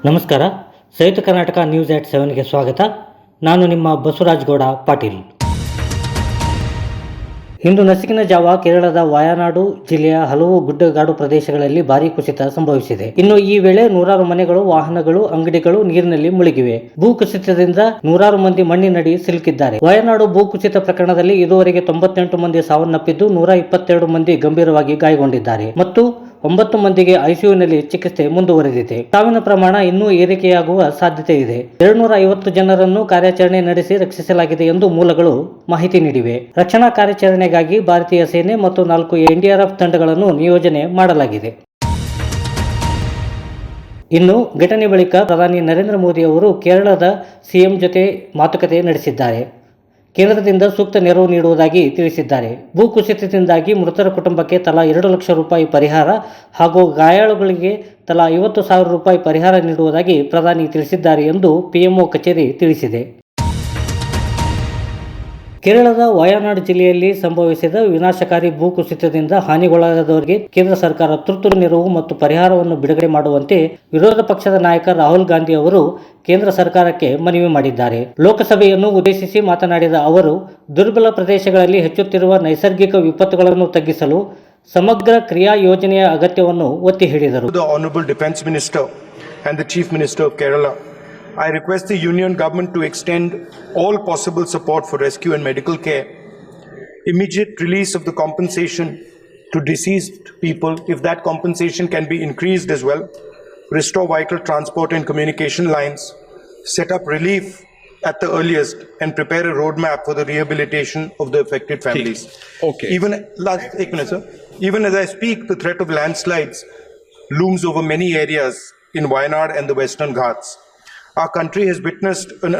ನಮಸ್ಕಾರ. ಸಂಯುಕ್ತ Karnataka news at 7ಗೆ ಸ್ವಾಗತ. ನಾನು ನಿಮ್ಮ ಬಸವರಾಜ್ ಗೌಡ ಪಾಟೀಲ್. ಇಂದು ನಸುಕಿನ ಜಾವ ಕೇರಳದ ವಯನಾಡು ಜಿಲ್ಲೆಯ ಹಲವು ಗುಡ್ಡಗಾಡು ಪ್ರದೇಶಗಳಲ್ಲಿ ಭಾರೀ ಕುಸಿತ ಸಂಭವಿಸಿದೆ. ಇನ್ನು ಈ ವೇಳೆ ನೂರಾರು ಮನೆಗಳು, ವಾಹನಗಳು, ಅಂಗಡಿಗಳು ನೀರಿನಲ್ಲಿ ಮುಳುಗಿವೆ. ಭೂಕುಸಿತದಿಂದ ನೂರಾರು ಮಂದಿ ಮಣ್ಣಿನಡಿ ಸಿಲುಕಿದ್ದಾರೆ. ವಯನಾಡು ಭೂಕುಸಿತ ಪ್ರಕರಣದಲ್ಲಿ ಇದುವರೆಗೆ 98 ಮಂದಿ ಸಾವನ್ನಪ್ಪಿದ್ದು 122 ಮಂದಿ ಗಂಭೀರವಾಗಿ ಗಾಯಗೊಂಡಿದ್ದಾರೆ ಮತ್ತು 9 ಮಂದಿಗೆ ಐಸಿಯುನಲ್ಲಿ ಚಿಕಿತ್ಸೆ ಮುಂದುವರೆದಿದೆ. ಸಾವಿನ ಪ್ರಮಾಣ ಇನ್ನೂ ಏರಿಕೆಯಾಗುವ ಸಾಧ್ಯತೆ ಇದೆ. 250 ಜನರನ್ನು ಕಾರ್ಯಾಚರಣೆ ನಡೆಸಿ ರಕ್ಷಿಸಲಾಗಿದೆ ಎಂದು ಮೂಲಗಳು ಮಾಹಿತಿ ನೀಡಿವೆ. ರಕ್ಷಣಾ ಕಾರ್ಯಾಚರಣೆಗಾಗಿ ಭಾರತೀಯ ಸೇನೆ ಮತ್ತು 4 ಎನ್ಡಿಆರ್ಎಫ್ ತಂಡಗಳನ್ನು ನಿಯೋಜನೆ ಮಾಡಲಾಗಿದೆ. ಇನ್ನು ಘಟನೆ ಬಳಿಕ ಪ್ರಧಾನಿ ನರೇಂದ್ರ ಮೋದಿ ಅವರು ಕೇರಳದ ಸಿಎಂ ಜೊತೆ ಮಾತುಕತೆ ನಡೆಸಿದ್ದಾರೆ. ಕೇಂದ್ರದಿಂದ ಸೂಕ್ತ ನೆರವು ನೀಡುವುದಾಗಿ ತಿಳಿಸಿದ್ದಾರೆ. ಭೂಕುಸಿತದಿಂದಾಗಿ ಮೃತರ ಕುಟುಂಬಕ್ಕೆ ತಲಾ 2 ಲಕ್ಷ ರೂಪಾಯಿ ಪರಿಹಾರ ಹಾಗೂ ಗಾಯಾಳುಗಳಿಗೆ ತಲಾ 50,000 ರೂಪಾಯಿ ಪರಿಹಾರ ನೀಡುವುದಾಗಿ ಪ್ರಧಾನಿ ತಿಳಿಸಿದ್ದಾರೆ ಎಂದು ಪಿಎಂಒ ಕಚೇರಿ ತಿಳಿಸಿದೆ. ಕೇರಳದ ವಯನಾಡು ಜಿಲ್ಲೆಯಲ್ಲಿ ಸಂಭವಿಸಿದ ವಿನಾಶಕಾರಿ ಭೂಕುಸಿತದಿಂದ ಹಾನಿಗೊಳಗಾದವರಿಗೆ ಕೇಂದ್ರ ಸರ್ಕಾರ ತುರ್ತು ನೆರವು ಮತ್ತು ಪರಿಹಾರವನ್ನು ಬಿಡುಗಡೆ ಮಾಡುವಂತೆ ವಿರೋಧ ಪಕ್ಷದ ನಾಯಕ ರಾಹುಲ್ ಗಾಂಧಿ ಅವರು ಕೇಂದ್ರ ಸರ್ಕಾರಕ್ಕೆ ಮನವಿ ಮಾಡಿದ್ದಾರೆ. ಲೋಕಸಭೆಯನ್ನು ಉದ್ದೇಶಿಸಿ ಮಾತನಾಡಿದ ಅವರು, ದುರ್ಬಲ ಪ್ರದೇಶಗಳಲ್ಲಿ ಹೆಚ್ಚುತ್ತಿರುವ ನೈಸರ್ಗಿಕ ವಿಪತ್ತುಗಳನ್ನು ತಗ್ಗಿಸಲು ಸಮಗ್ರ ಕ್ರಿಯಾ ಯೋಜನೆಯ ಅಗತ್ಯವನ್ನು ಒತ್ತಿ ಹೇಳಿದರು. The Honorable Defence Minister and the Chief Minister of Kerala, I request the Union Government to extend all possible support for rescue and medical care, immediate release of the compensation to deceased people if that compensation can be increased as well, restore vital transport and communication lines, set up relief at the earliest and prepare a roadmap for the rehabilitation of the affected families. Okay. Even as I speak, the threat of landslides looms over many areas in Wayanad and the Western Ghats. Our country has witnessed an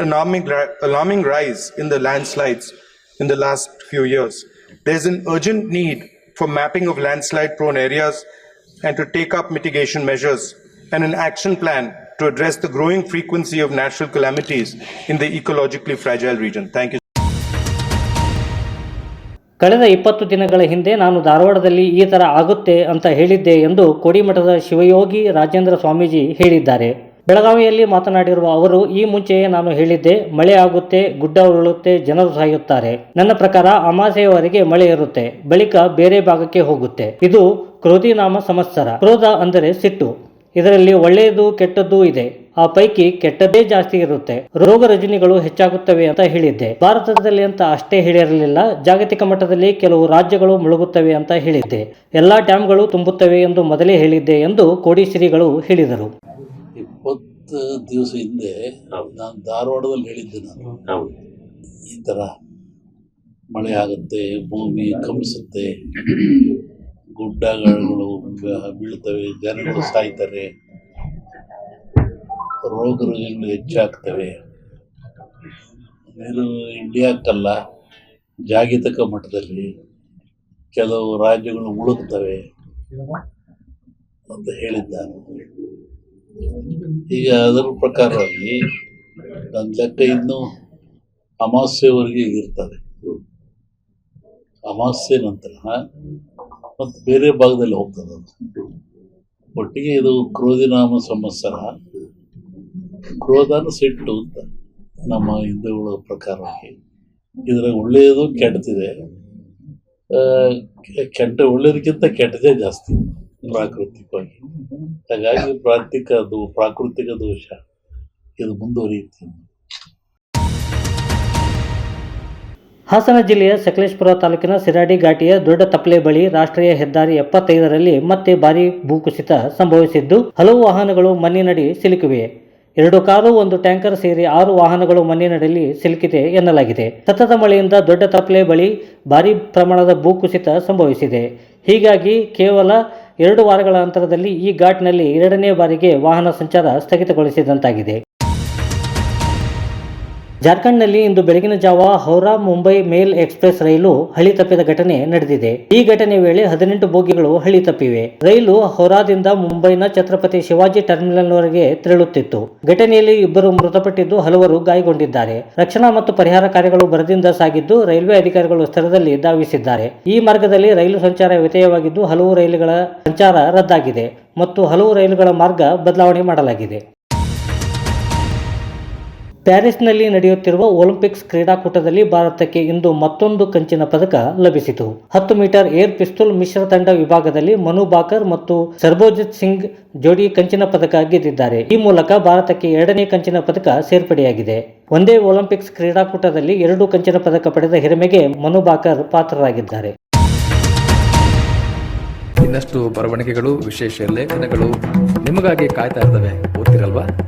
alarming rise in the landslides in the last few years. There is an urgent need for mapping of landslide-prone areas and to take up mitigation measures and an action plan to address the growing frequency of natural calamities in the ecologically fragile region. Thank you. ಕಳೆದ 20 ದಿನಗಳ ಹಿಂದೆ ನಾನು ಧಾರವಾಡದಲ್ಲಿ ಈ ಥರ ಆಗುತ್ತೆ ಅಂತ ಹೇಳಿದ್ದೆ ಎಂದು ಕೋಡಿಮಠದ ಶಿವಯೋಗಿ ರಾಜೇಂದ್ರ ಸ್ವಾಮೀಜಿ ಹೇಳಿದ್ದಾರೆ. ಬೆಳಗಾವಿಯಲ್ಲಿ ಮಾತನಾಡಿರುವ ಅವರು, ಈ ಮುಂಚೆಯೇ ನಾನು ಹೇಳಿದ್ದೆ, ಮಳೆ ಆಗುತ್ತೆ, ಗುಡ್ಡ ಉರುಳುತ್ತೆ, ಜನರು ಸಾಯುತ್ತಾರೆ. ನನ್ನ ಪ್ರಕಾರ ಅಮಾಸೆಯವರೆಗೆ ಮಳೆ ಇರುತ್ತೆ, ಬಳಿಕ ಬೇರೆ ಭಾಗಕ್ಕೆ ಹೋಗುತ್ತೆ. ಇದು ಕ್ರೋಧಿನಾಮ ಸಂವತ್ಸರ. ಕ್ರೋಧ ಅಂದರೆ ಸಿಟ್ಟು. ಇದರಲ್ಲಿ ಒಳ್ಳೆಯದು ಕೆಟ್ಟದ್ದು ಇದೆ. ಆ ಪೈಕಿ ಕೆಟ್ಟದ್ದೇ ಜಾಸ್ತಿ ಇರುತ್ತೆ. ರೋಗ ರುಜಿನಗಳು ಹೆಚ್ಚಾಗುತ್ತವೆ ಅಂತ ಹೇಳಿದ್ದೆ. ಭಾರತದಲ್ಲಿ ಅಂತ ಅಷ್ಟೇ ಹೇಳಿರಲಿಲ್ಲ, ಜಾಗತಿಕ ಮಟ್ಟದಲ್ಲಿ ಕೆಲವು ರಾಜ್ಯಗಳು ಮುಳುಗುತ್ತವೆ ಅಂತ ಹೇಳಿದ್ದೆ. ಎಲ್ಲಾ ಡ್ಯಾಮ್ಗಳು ತುಂಬುತ್ತವೆ ಎಂದು ಮೊದಲೇ ಹೇಳಿದ್ದೆ ಎಂದು ಕೋಡಿಶ್ರೀಗಳು ಹೇಳಿದರು. 20 ದಿವಸ ಹಿಂದೆ ನಾನು ಧಾರವಾಡದಲ್ಲಿ ಹೇಳಿದ್ದೆ. ನಾನು ಈ ಥರ ಮಳೆ ಆಗುತ್ತೆ, ಭೂಮಿ ಕಂಪಿಸುತ್ತೆ, ಗುಡ್ಡಗಳು ಬೀಳ್ತವೆ, ಜನಗಳು ಸಾಯ್ತಾರೆ, ರೋಗ ರುಜಿನಗಳು ಹೆಚ್ಚಾಗ್ತವೆ. ಇದು ಇಂಡಿಯಾಕ್ಕಲ್ಲ, ಜಾಗತಿಕ ಮಟ್ಟದಲ್ಲಿ ಕೆಲವು ರಾಜ್ಯಗಳು ಮುಳುಗ್ತವೆ ಅಂತ ಹೇಳಿದ್ದಾರೆ. ಈಗ ಅದರ ಪ್ರಕಾರವಾಗಿ ನನ್ನ ಲೆಕ್ಕ ಇನ್ನೂ ಅಮಾವಾಸ್ಯೆವರೆಗೆ ಇರ್ತದೆ. ಅಮಾವಾಸ್ಯೆ ನಂತರ ಮತ್ತು ಬೇರೆ ಭಾಗದಲ್ಲಿ ಹೋಗ್ತದೆ. ಒಟ್ಟಿಗೆ ಇದು ಕ್ರೋಧಿನಾಮ ಸಂವತ್ಸರ. ಕ್ರೋಧನ ಸಿಟ್ಟು ಅಂತ ನಮ್ಮ ಹಿಂದೂಗಳ ಪ್ರಕಾರವಾಗಿ. ಇದರ ಒಳ್ಳೆಯದು ಕೆಟ್ಟದಿದೆ. ಒಳ್ಳೆಯದಕ್ಕಿಂತ ಕೆಟ್ಟದೇ ಜಾಸ್ತಿ ಪ್ರಾಕೃತಿಕವಾಗಿ. ಹಾಗಾಗಿ ಪ್ರಾಕೃತಿಕ ದೋಷ ಇದು ಮುಂದುವರಿಯುತ್ತೆ. ಹಾಸನ ಜಿಲ್ಲೆಯ ಸಕಲೇಶಪುರ ತಾಲೂಕಿನ ಸಿರಾಡಿ ಘಾಟಿಯ ದೊಡ್ಡ ತಪ್ಪಲೆ ಬಳಿ ರಾಷ್ಟ್ರೀಯ ಹೆದ್ದಾರಿ 75ರಲ್ಲಿ ಮತ್ತೆ ಭಾರೀ ಭೂಕುಸಿತ ಸಂಭವಿಸಿದ್ದು ಹಲವು ವಾಹನಗಳು ಮಣ್ಣಿನಡಿ ಸಿಲುಕಿವೆ. 2 ಕಾರು, 1 ಟ್ಯಾಂಕರ್ ಸೇರಿ 6 ವಾಹನಗಳು ಮಣ್ಣಿನಡಿಯಲ್ಲಿ ಸಿಲುಕಿದೆ ಎನ್ನಲಾಗಿದೆ. ಸತತ ಮಳೆಯಿಂದ ದೊಡ್ಡ ತಪ್ಪಲೆ ಬಳಿ ಭಾರೀ ಪ್ರಮಾಣದ ಭೂಕುಸಿತ ಸಂಭವಿಸಿದೆ. ಹೀಗಾಗಿ ಕೇವಲ 2 ವಾರಗಳ ಅಂತರದಲ್ಲಿ ಈ ಘಾಟ್ನಲ್ಲಿ 2ನೇ ಬಾರಿಗೆ ವಾಹನ ಸಂಚಾರ ಸ್ಥಗಿತಗೊಳಿಸಿದಂತಾಗಿದೆ. ಜಾರ್ಖಂಡ್ನಲ್ಲಿ ಇಂದು ಬೆಳಗಿನ ಜಾವ ಹೌರಾ ಮುಂಬೈ ಮೇಲ್ ಎಕ್ಸ್ಪ್ರೆಸ್ ರೈಲು ಹಳಿ ತಪ್ಪಿದ ಘಟನೆ ನಡೆದಿದೆ. ಈ ಘಟನೆ ವೇಳೆ 18 ಬೋಗಿಗಳು ಹಳಿ ತಪ್ಪಿವೆ. ರೈಲು ಹೌರಾದಿಂದ ಮುಂಬೈನ ಛತ್ರಪತಿ ಶಿವಾಜಿ ಟರ್ಮಿನಲ್ವರೆಗೆ ತೆರಳುತ್ತಿತ್ತು. ಘಟನೆಯಲ್ಲಿ 2 ಮೃತಪಟ್ಟಿದ್ದು ಹಲವರು ಗಾಯಗೊಂಡಿದ್ದಾರೆ. ರಕ್ಷಣಾ ಮತ್ತು ಪರಿಹಾರ ಕಾರ್ಯಗಳು ಭರದಿಂದ ಸಾಗಿದ್ದು ರೈಲ್ವೆ ಅಧಿಕಾರಿಗಳು ಸ್ಥಳದಲ್ಲಿ ಧಾವಿಸಿದ್ದಾರೆ. ಈ ಮಾರ್ಗದಲ್ಲಿ ರೈಲು ಸಂಚಾರ ವ್ಯತ್ಯಯವಾಗಿದ್ದು ಹಲವು ರೈಲುಗಳ ಸಂಚಾರ ರದ್ದಾಗಿದೆ ಮತ್ತು ಹಲವು ರೈಲುಗಳ ಮಾರ್ಗ ಬದಲಾವಣೆ ಮಾಡಲಾಗಿದೆ. ಪ್ಯಾರಿಸ್ನಲ್ಲಿ ನಡೆಯುತ್ತಿರುವ ಒಲಿಂಪಿಕ್ಸ್ ಕ್ರೀಡಾಕೂಟದಲ್ಲಿ ಭಾರತಕ್ಕೆ ಇಂದು ಮತ್ತೊಂದು ಕಂಚಿನ ಪದಕ ಲಭಿಸಿತು. 10 ಮೀಟರ್ ಏರ್ ಪಿಸ್ತೂಲ್ ಮಿಶ್ರ ತಂಡ ವಿಭಾಗದಲ್ಲಿ ಮನು ಬಾಕರ್ ಮತ್ತು ಸರ್ಬೋಜಿತ್ ಸಿಂಗ್ ಜೋಡಿ ಕಂಚಿನ ಪದಕ ಗೆದ್ದಿದ್ದಾರೆ. ಈ ಮೂಲಕ ಭಾರತಕ್ಕೆ 2ನೇ ಕಂಚಿನ ಪದಕ ಸೇರ್ಪಡೆಯಾಗಿದೆ. ಒಂದೇ ಒಲಿಂಪಿಕ್ಸ್ ಕ್ರೀಡಾಕೂಟದಲ್ಲಿ 2 ಕಂಚಿನ ಪದಕ ಪಡೆದ ಹಿರಿಮೆಗೆ ಮನು ಬಾಕರ್ ಪಾತ್ರರಾಗಿದ್ದಾರೆ. ಇನ್ನಷ್ಟು ಬರವಣಿಗೆಗಳು, ವಿಶೇಷ ಲೇಖನಗಳು ನಿಮಗಾಗಿ ಕಾಯ್ತಾ ಇರ್ತವೆ. ಓದ್ತಿರಲ್ವಾ?